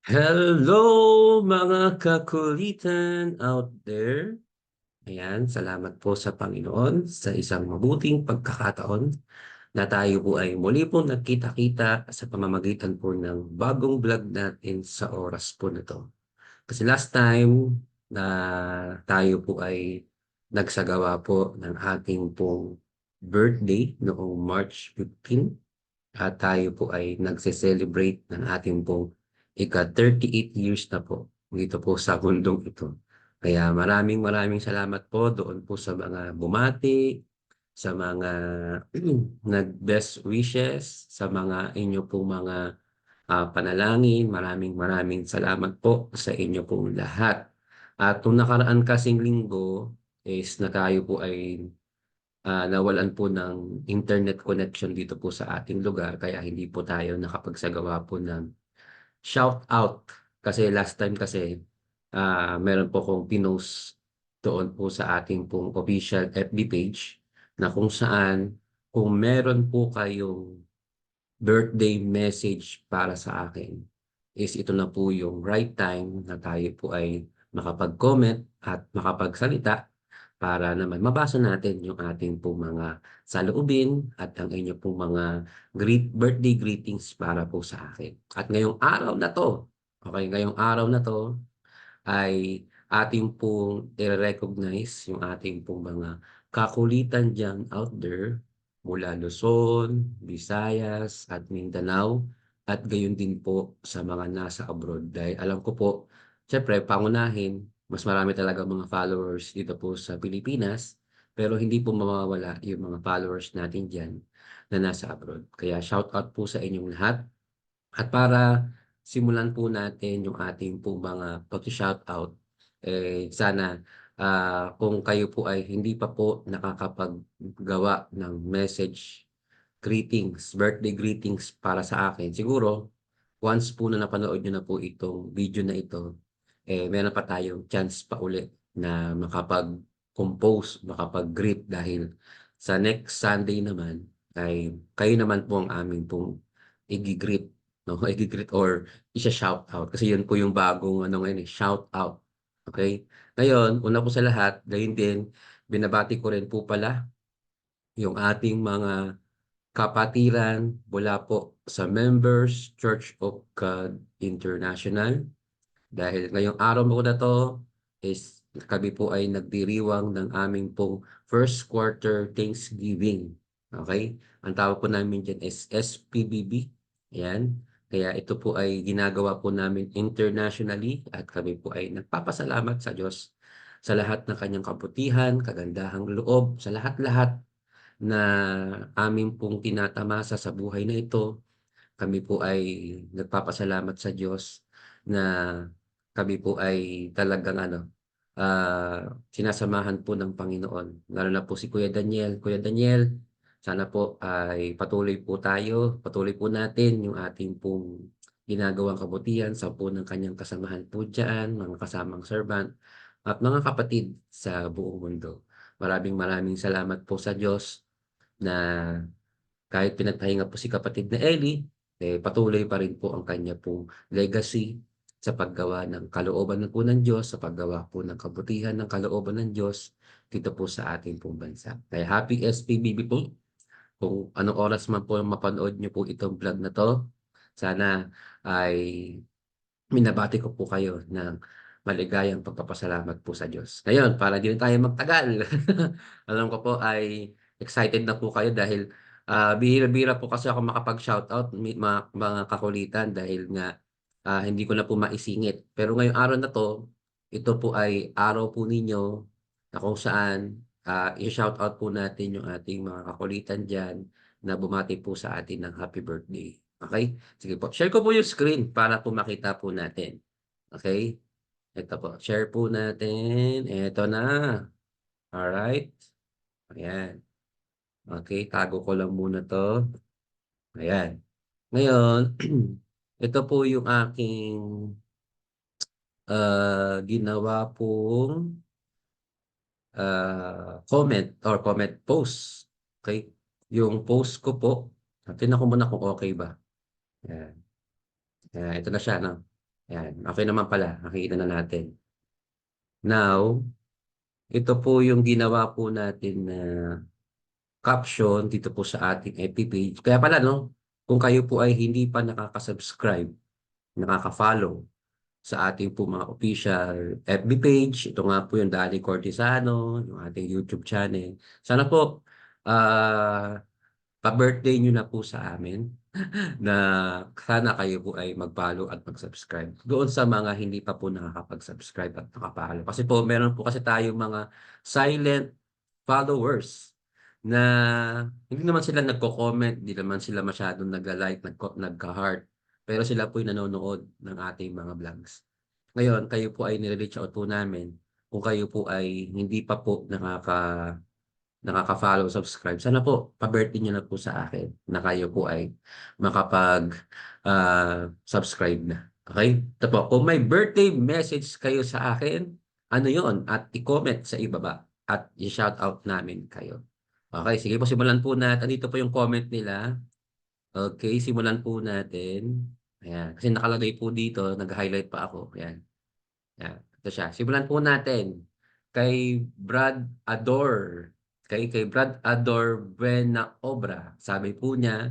Hello mga kakulitan out there. Ayan, salamat po sa Panginoon sa isang mabuting pagkakataon na tayo po ay muli po nagkita-kita sa pamamagitan po ng bagong vlog natin sa oras po na 'to. Kasi last time na tayo po ay nagsagawa po ng ating pong birthday noong March 15. At tayo po ay nagse-celebrate ng ating pong ika-38 years na po dito po sa mundong ito. Kaya maraming salamat po doon po sa mga bumati, sa mga nag-best wishes, sa mga inyo pong mga panalangin. Maraming salamat po sa inyo pong lahat. At nung nakaraan kasing linggo is na tayo po ay nawalan po ng internet connection dito po sa ating lugar kaya hindi po tayo nakapagsagawa po ng shout out. Kasi last time kasi meron po akong pinost doon po sa ating pong official FB page na kung saan kung meron po kayong birthday message para sa akin is ito na po yung right time na tayo po ay makapag-comment at makapagsalita para naman mabasa natin yung ating pong mga saloobin at ang inyo pong mga birthday greetings para po sa akin. At ngayong araw na 'to, okey, ngayong araw na 'to ay ating pong ire-recognize yung ating pong mga kakulitan diyan out there mula Luzon, Visayas at Mindanao at gayon din po sa mga nasa abroad. Dahil alam ko po, siyempre pangunahin, mas marami talagang mga followers dito po sa Pilipinas, pero hindi po mawawala yung mga followers natin diyan na nasa abroad. Kaya shout out po sa inyong lahat. At para simulan po natin yung ating pong mga pagsa-shoutout, sana, kung kayo po ay hindi pa po nakakapaggawa ng message greetings, birthday greetings para sa akin, siguro once po na napanood niyo na po itong video na ito, meron pa tayong chance pa uli na makapag-compose, makapag-greet dahil sa next Sunday naman ay kayo naman po ang amin pong igi-greet, 'no, igi-greet or isha-shoutout kasi yun po yung bagong ano ngayon, shoutout, okey? Ngayon, una po sa lahat, gayon din binabati ko rin po pala yung ating mga kapatiran mula po sa Members Church of God International. Dahil ngayong araw po na 'to is kami po ay nagdiriwang ng aming pong first quarter Thanksgiving, okey? Ang tawag po namin diyan is SPBB, ayan. Kaya ito po ay ginagawa po namin internationally at kami po ay nagpapasalamat sa Diyos sa lahat ng kanyang kabutihan, kagandahang loob, sa lahat-lahat na amin pong tinatamasa sa buhay na ito. Kami po ay nagpapasalamat sa Diyos na kami po ay talagang ano, sinasamahan po ng Panginoon. Lalo na po si Kuya Daniel. Kuya Daniel, sana po ay patuloy po natin yung ating pong ginagawang kabutihan sa po ng kanyang kasamahan po diyan, mga kasamang servant at mga kapatid sa buong mundo. Maraming salamat po sa Diyos na kahit pinagpahinga po si kapatid na Ellie, patuloy pa rin po ang kanya pong legacy sa paggawa ng kalooban na po ng Diyos, sa paggawa po ng kabutihan ng kalooban ng Diyos dito po sa ating pong bansa. Kaya happy SPBB po kung anong oras man po mapanood niyo po itong vlog na 'to. Sana ay binabati ko po kayo ng maligayang pagpapasalamat po sa Diyos. Ngayon, para di na tayo magtagal, alam ko po ay excited na po kayo dahil, bihira-bihira po kasi ako makapag-shoutout mga kakulitan dahil nga, hindi ko na po maisingit. Pero ngayong araw na 'to, ito po ay araw po ninyo na kung saan, i-shoutout po natin yung ating mga kakulitan diyan na bumati po sa atin ng happy birthday. Okey? Sige po, share ko po yung screen para po makita po natin. Okey? Eto po, share po natin, eto na. Alright, ayan. Okey, tago ko lang muna 'to, ayan. Ngayon, ito po yung aking, ginawa pong, comment or comment post, okey? Yung post ko po, tingnan ko muna kung okey ba, ayan. Ayan, ito na siya 'no. Ayan, okey naman pala, nakikita na natin. Now, ito po yung ginawa po natin na caption dito po sa ating FB page. Kaya pala 'no, kung kayo po ay hindi pa nakaka-subscribe, nakaka-follow sa ating po mga official FB page, ito nga po yung Danny Cortesano, yung ating YouTube channel. Sana po, ah, pa-birthday niyo na po sa amin na sana kayo po ay mag-follow at mag-subscribe. Doon sa mga hindi pa po nakakapag-subscribe at naka-follow. Kasi po meron po kasi tayong mga silent followers na hindi naman sila nagko-comment, hindi naman sila masyadong nagla-like, nagka-heart, pero sila po'y nanonood ng ating mga vlogs. Ngayon, kayo po ay nire-reach out po namin kung kayo po ay hindi pa po nakaka-follow, subscribe, sana po pa-birthday niyo na po sa akin na kayo po ay makapag, subscribe na, okey? Ito po, kung may birthday message kayo sa akin, ano yon at i-comment sa ibaba at i-shoutout namin kayo. Okey, sige po simulan po andito po yung comment nila. Okey, simulan po natin. Ayan, kasi nakalagay po dito, nag-highlight pa ako, ayan. Yan, ito siya. Simulan po natin kay Brad Ador. Kay Brad Ador Buena Obra. Sabi po niya,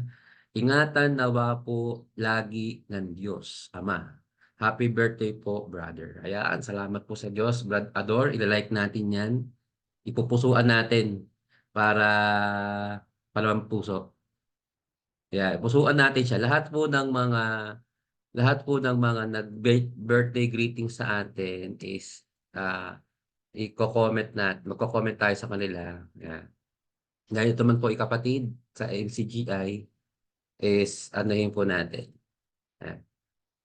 ingatan nawa po lagi ng Diyos, Ama. Happy birthday po, brother. Ayan, salamat po sa Diyos. Brad Ador, ilalike natin yan. Ipupusuan natin para palamang puso. Yan, pusuan natin siya. Lahat po ng mga nag-birthday greeting sa atin is, magko-comment tayo sa kanila, yan. Ganito man po ikapatid sa MCGI is anuhin po natin, yan.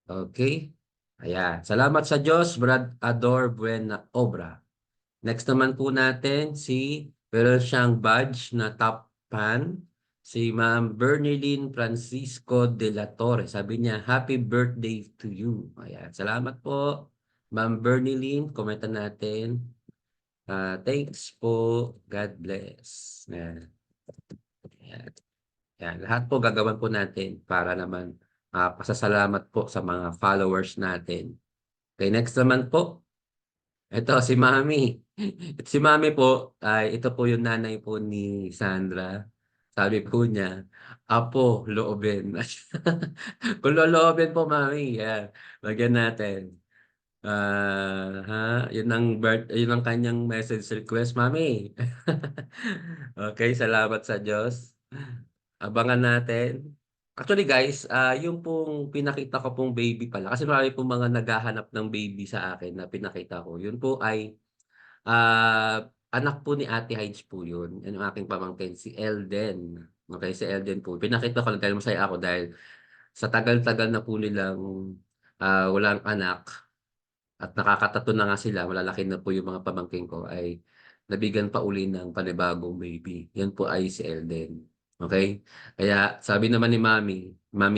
Okey, ayan. Salamat sa Diyos, Brad Ador Buena Obra. Next naman po natin meron siyang badge na top fan, si Ma'am Bernelyn Francisco de la Torre. Sabi niya, "Happy birthday to you." Ayan, salamat po, Ma'am Bernelyn, komentan natin. Thanks po, God bless. Ayan, ayan. Ayan, lahat po gagawin po natin para naman, pasasalamat po sa mga followers natin. Okay, next naman po. Ito si Mami. Si Mami po ito po yung nanay po ni Sandra. Sabi po niya, "Apo, loobin." Kung loloobin po Mami, yan, lagyan natin. Yun ang kanyang message request, Mami. Okay, salamat sa Diyos. Abangan natin. Actually guys, yung pong pinakita ko pong baby pala kasi marami pong mga naghahanap ng baby sa akin na pinakita ko, yun po ay anak po ni Ate Hides po yun, yun ang aking pamangkin si Elden. Okey, si Elden po pinakita ko lang dahil masaya ako dahil sa tagal-tagal na po nilang, walang anak at nakaka-tattoo na nga sila, malalaki na po yung mga pamangkin ko ay nabigyan pa uli ng panibagong baby, yun po ay si Elden, okey? Kaya sabi naman ni Mami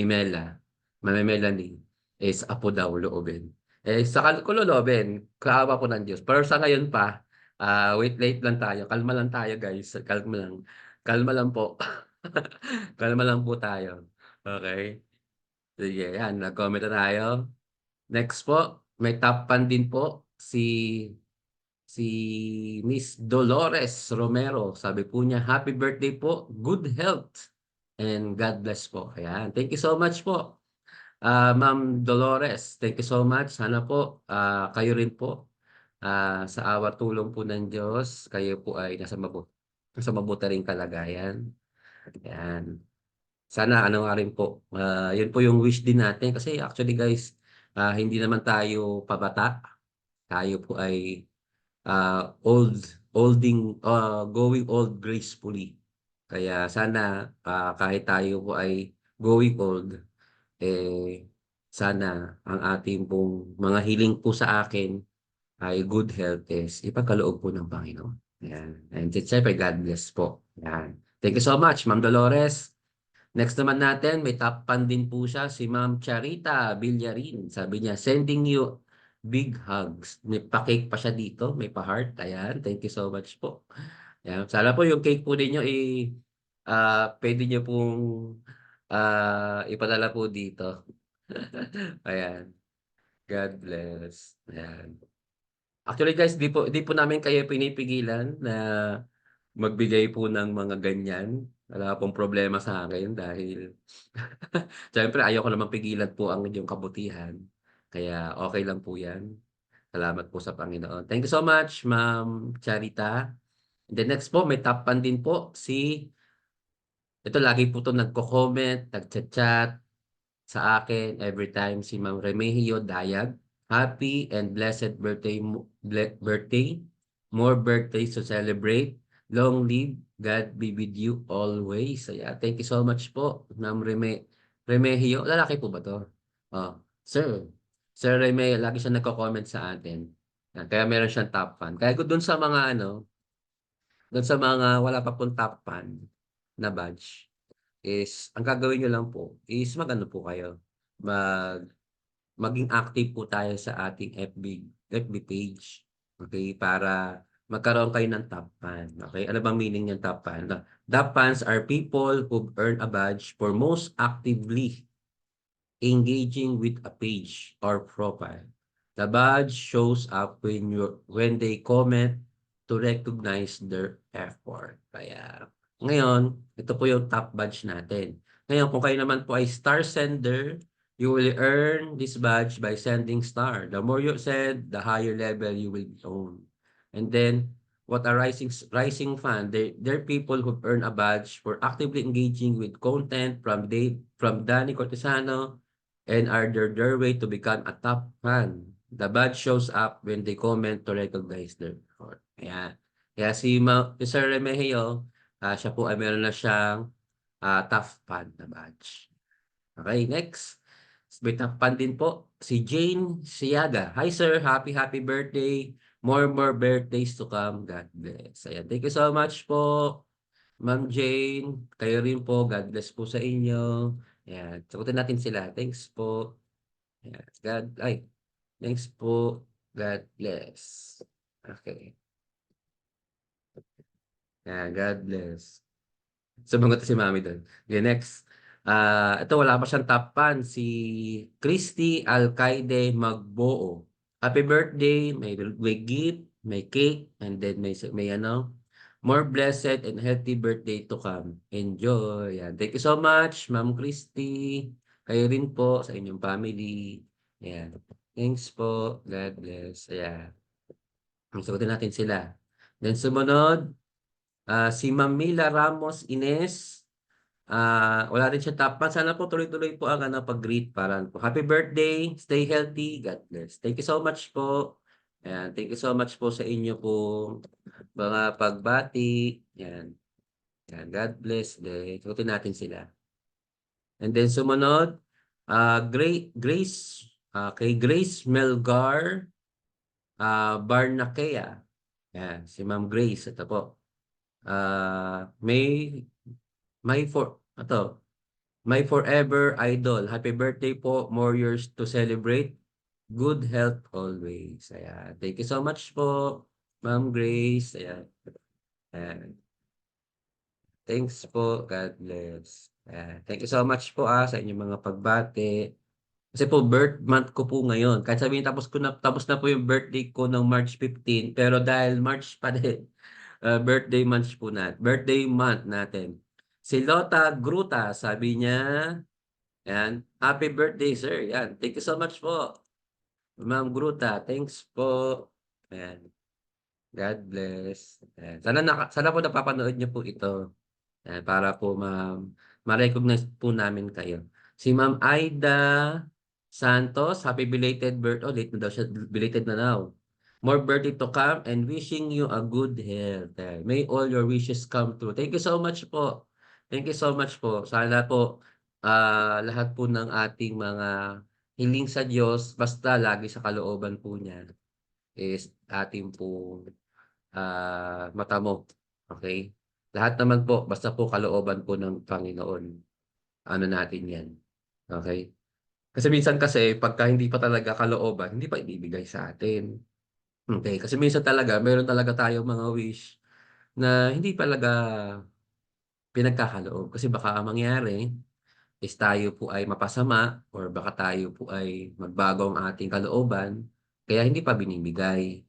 Mela, Mami Melanie is apo daw loobin. Saka ko loloobin, kaawa po ng Diyos. Pero sa ngayon pa, wait lang tayo, kalma lang tayo guys, kalma lang po. Kalma lang po tayo, okey? Sige, yan nag-comment na tayo. Next po, may top fan din po si Miss Dolores Romero. Sabi po niya, "Happy birthday po, good health and God bless po." Ayan, thank you so much po, Ma'am Dolores. Thank you so much. Sana po, kayo rin po, sa awa tulong po ng Diyos, kayo po ay nasa mabuti ring kalagayan. Ayan. Sana ano nga rin po, yun po yung wish din natin kasi actually guys, hindi naman tayo pabata. Tayo po ay, going old gracefully. Kaya sana, kahit tayo po ay going old, sana ang ating pong mga hiling po sa akin ay good health is ipagkaloob po ng Panginoon. Ayan, and siyempre God bless po, yan. Thank you so much Ma'am Dolores. Next naman natin, may top fan din po siya, si Ma'am Charita Villarin. Sabi niya, "Sending you big hugs." May pa-cake pa siya dito, may pa-heart. Ayan, thank you so much po. Ayan, sana po yung cake po ninyo puwede niyo pong, ipadala po dito. Ayan. God bless. Ayan. Actually guys, di po namin kayo pinipigilan na magbigay po ng mga ganyan. Wala pong problema sa akin dahil siyempre ayoko namang pigilan po ang inyong kabutihan. Kaya okey lang po 'yan. Salamat po sa Panginoon. Thank you so much, Ma'am Charita. The next po may top fan din po si ito lagi po 'to nagko-comment, nagcha-chat sa akin everytime si Ma'am Remigio Dayag. Happy and blessed birthday birthday. More birthdays to celebrate. Long live. God be with you always. Ayan, thank you so much po, Ma'am Remigio. Lalaki po ba 'to? Oh, sir. Sir Reme, lagi siya nagko-comment sa atin. Yan, kaya meron siyang top fan. Kaya kung dun sa mga ano, dun sa mga wala pa pong top fan na badge is ang gagawin niyo lang po is mag-ano po kayo, maging active po tayo sa ating FB page, okey? Para magkaroon kayo ng top fan, okey? Ano bang meaning ng top fan? Top fans are people who earn a badge for most actively engaging with a page or profile. The badge shows up when they comment to recognize their effort. Kaya ngayon, ito po yung top badge natin. Ngayon, kung kayo naman po ay star sender, you will earn this badge by sending star. The more you send, the higher level you will be on. And then, what a rising fan, they're people who earn a badge for actively engaging with content from Danny Cortesano, and are their way to become a top fan. The badge shows up when they comment to recognize their effort. Ayan. Kaya si Sir Remigio, siya po ay meron na siyang top fan na badge. Okay, next. May top fan din po si Jane Siaga. Hi sir, happy birthday. More birthdays to come. God bless. Ayan. Thank you so much po, Ma'am Jane. Kayo rin po. God bless po sa inyo. Ayan. Sagutin natin sila. Thanks po. Ayan. Thanks po. God bless. Okay. Ayan. God bless. Sumagot si mami dun. Okay, next. Ito wala pa siyang top fan. Si Christy Alcaide Magboo. Happy birthday. May gift, may cake, and then may ano, more blessed and healthy birthday to come. Enjoy. Yan. Thank you so much, Ma'am Christy. Kayo rin po sa inyong family. Yan. Thanks po. God bless. Ayan. Sagutin natin sila. Then sumunod, si Ma'am Mila Ramos Ines. Wala rin siya top fan. Sana po tuloy-tuloy po ang ano, pag-greet para po. Happy birthday, stay healthy, God bless. Thank you so much po. Ayan, thank you so much po sa inyo po mga pagbati. Yan. Yan, God bless. Sagutin natin sila. And then sumunod, kay Grace Melgar Barnakea. Yan, si Ma'am Grace. Ito po. May ito, My forever idol. Happy birthday po. More years to celebrate. Good health always. Ayan. Thank you so much po, Ma'am Grace. Ayan. Ayan. Thanks po. God bless. Ayan. Thank you so much po sa inyong mga pagbati. Kasi po birth month ko po ngayon. Kahit sabihin tapos na po yung birthday ko ng March 15, pero dahil March pa din, birthday month natin. Si Lota Gruta, sabi niya, yan, happy birthday sir. Yan, thank you so much po. Ma'am Gruta, thanks po. Ayan, God bless. Ayan. Sana po napapanood niyo po ito. Ayan, para po ma-recognize po namin kayo. Si Ma'am Aida Santos, happy belated birthday. Oh, late na daw siya. Belated na daw. More birthday to come and wishing you a good health. May all your wishes come true. Thank you so much po. Thank you so much po. Sana po lahat po ng ating mga hiling sa Diyos, basta lagi sa kalooban po niya, is ating po matamo. Okay? Lahat naman po, basta po kalooban po ng Panginoon. Ano natin yan. Okay? Kasi minsan kasi, pagka hindi pa talaga kalooban, hindi pa ibibigay sa atin. Okay? Kasi minsan talaga, meron talaga tayong mga wish na hindi talaga pinagkakaloob. Kasi baka mangyari, is tayo po ay mapasama or baka tayo po ay magbago ang ating kalooban, kaya hindi pa binibigay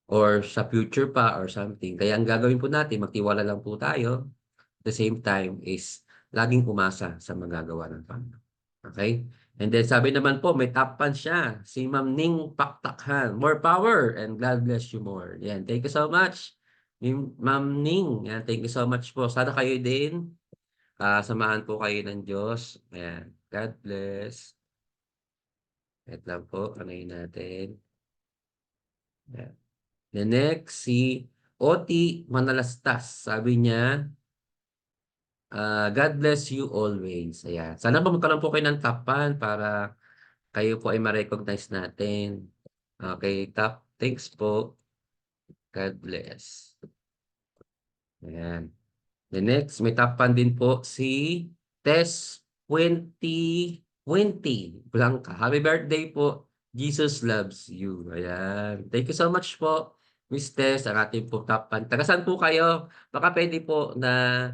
or sa future pa or something. Kaya ang gagawin po natin magtiwala lang po tayo, at the same time is laging umasa sa magagawa ng Panginoon. Okay? And then sabi naman po may top fan siya, si Ma'am Ning Paktakhan. More power and God bless you more. Yan, thank you so much. Ma'am Ning, yan, thank you so much po. Sana kayo din, samahan po kayo ng Diyos. Ayan, God bless. Wait lang po, anayin natin. Ayan. The next, si Oti Manalastas. Sabi niya, God bless you always. Ayan. Sana po magkaroon po kayo ng tapan para kayo po ay ma-recognize natin. Okay, tap. Thanks po. God bless. Ayan. The next, may tapan din po si Tess 2020 Blanca. Happy birthday po. Jesus loves you. Ayan. Thank you so much po, Miss Tess, ang ating po tapan. Taga saan po kayo? Baka pwede po na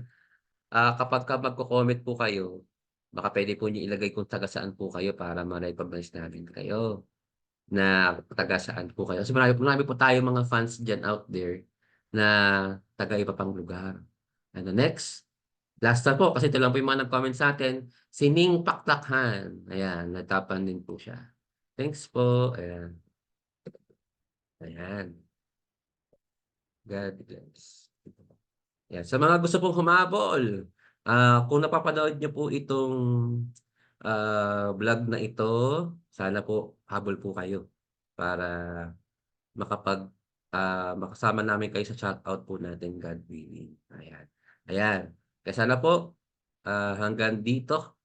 kapagka magko-comment po kayo, baka pwede po niyo ilagay kung taga saan po kayo para ma-recognize namin kayo na taga saan po kayo. Kasi marami po tayong mga fans diyan out there na taga iba pang lugar. And the next, last na po kasi ito lang po yung mga nag-comment sa atin, si Ning Paktakhan. Ayan, natapan din po siya. Thanks po. Ayan. Ayan. God bless. Yan. Sa mga gusto pong humabol, kung napapanood niyo po itong vlog na ito, sana po habol po kayo para makasama namin kayo sa shoutout po natin, God willing. Ayan. Ayan. Kaya sana po hanggang dito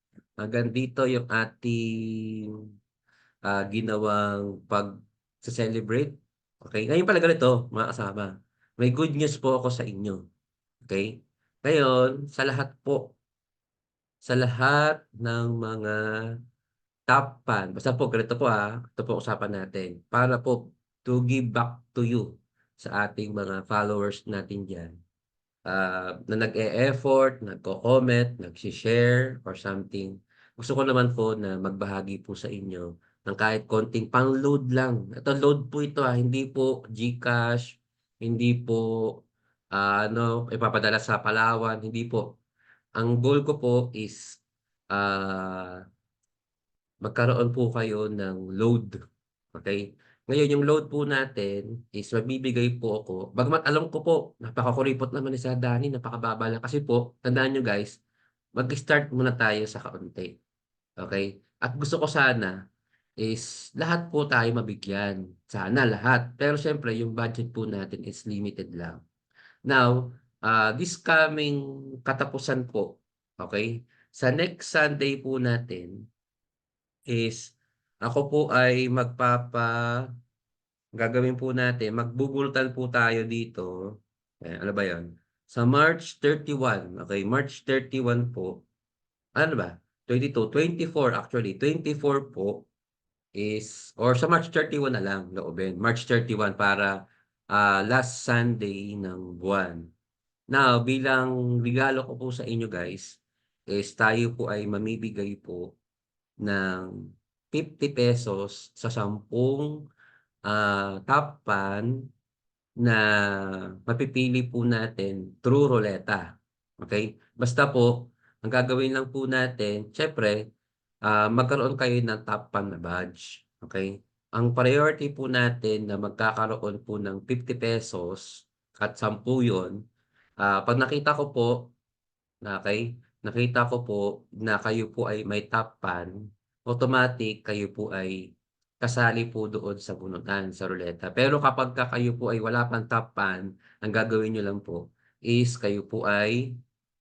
yung ating ginawang pag-celebrate. Okay? Ngayon pala ganito, mga kasama. May good news po ako sa inyo. Okay? Ngayon, sa lahat ng mga top fan, basta po ganito po ito po usapan natin, para po to give back to you sa ating mga followers natin diyan, na nag-e-effort, nagko-comment, nagshi-share or something. Gusto ko naman po na magbahagi po sa inyo ng kahit konting pang-load lang. Ito load po ito hindi po GCash, hindi po ipapadala sa Palawan, hindi po. Ang goal ko po is magkaroon po kayo ng load. Okay? Ngayon, yung load po natin is magbibigay po ako. Bagamat alam ko po, napakakuripot naman ni Sir Danny, napakababa lang. Kasi po, tandaan nyo guys, mag-start muna tayo sa kaunti. Okay? At gusto ko sana is lahat po tayo mabigyan. Sana lahat. Pero syempre, yung budget po natin is limited lang. Now, this coming katapusan po, okay? Sa next Sunday po natin is ako po ay gagawin po natin, magbubultan po tayo dito. Ano ba 'yon? Sa March 31, okay, March 31 po. Ano ba? 22, 24 actually, 24 po is or sa March 31 na lang loobin. March 31 para last Sunday ng buwan. Now, bilang regalo ko po sa inyo guys, is tayo po ay mamibigay po ng ₱50 sa 10 top fan na mapipili po natin through ruleta. Okay? Basta po, ang gagawin lang po natin, syempre, magkaroon kayo ng top fan na badge. Okay? Ang priority po natin na magkakaroon po ng ₱50 at 10 yun, 'pag nakita ko po okey, nakita ko po na kayo po ay may top fan, automatic kayo po ay kasali po doon sa bunutan, sa ruleta. Pero kapagka kayo po ay wala pang top fan, ang gagawin niyo lang po is kayo po ay,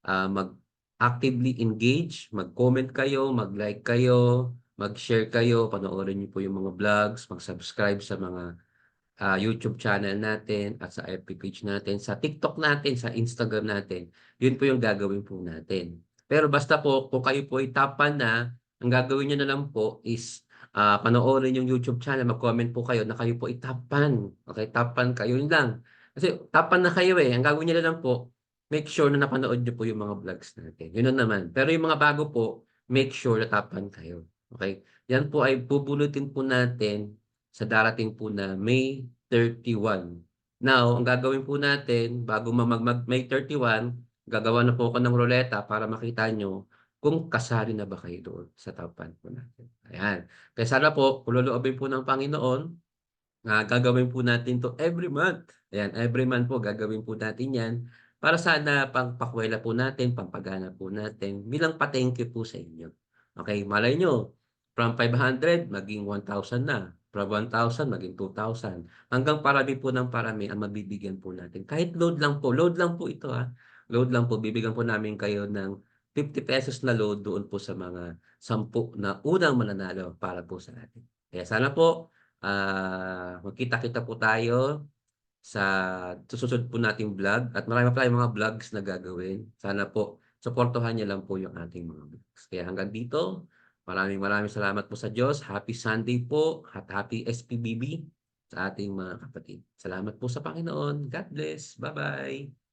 mag-actively engage, mag-comment kayo, mag-like kayo, mag-share kayo, panoorin niyo po yung mga vlogs, mag-subscribe sa mga YouTube channel natin at sa FB page natin, sa TikTok natin, sa Instagram natin. Yun po yung gagawin po natin. Pero basta po kung kayo po ay top fan na, ang gagawin niyo na lang po is, panoorin yung YouTube channel, mag-comment po kayo na kayo po ay top fan. Okay, top fan kayo, yun lang. Kasi top fan na kayo, ang gagawin niyo na lang po, make sure na napanood niyo po yung mga vlogs natin, yun na naman. Pero yung mga bago po, make sure na top 1 kayo, okey? Yan po ay bubulutin po natin sa darating po na May 31. Now, ang gagawin po natin bago May 31, gagawa na po ako ng roleta para makita niyo kung kasali na ba kayo doon sa top 1 po natin, ayan. Kaya sana po kung loloobin po ng Panginoon gagawin po natin 'to every month. Ayan, every month po gagawin po natin 'yan para sana pangpakuwela po natin, pampagana po natin bilang pa-thank you po sa inyo. Okey, malay niyo from 500 maging 1,000 na, from 1,000 maging 2,000 hanggang parami po ng parami ang mabibigyan po natin. Kahit load lang po ito, load lang po. Bibigyan po namin kayo ng ₱50 na load doon po sa mga 10 na unang mananalo para po sa atin. Kaya sana po magkita-kita po tayo sa susunod po nating vlog at marami pa tayong mga vlogs na gagawin. Sana po suportahan niyo lang po yung ating mga vlogs. Kaya hanggang dito, maraming salamat po sa Diyos. Happy Sunday po at happy SPBB sa ating mga kapatid. Salamat po sa Panginoon. God bless. Bye-bye.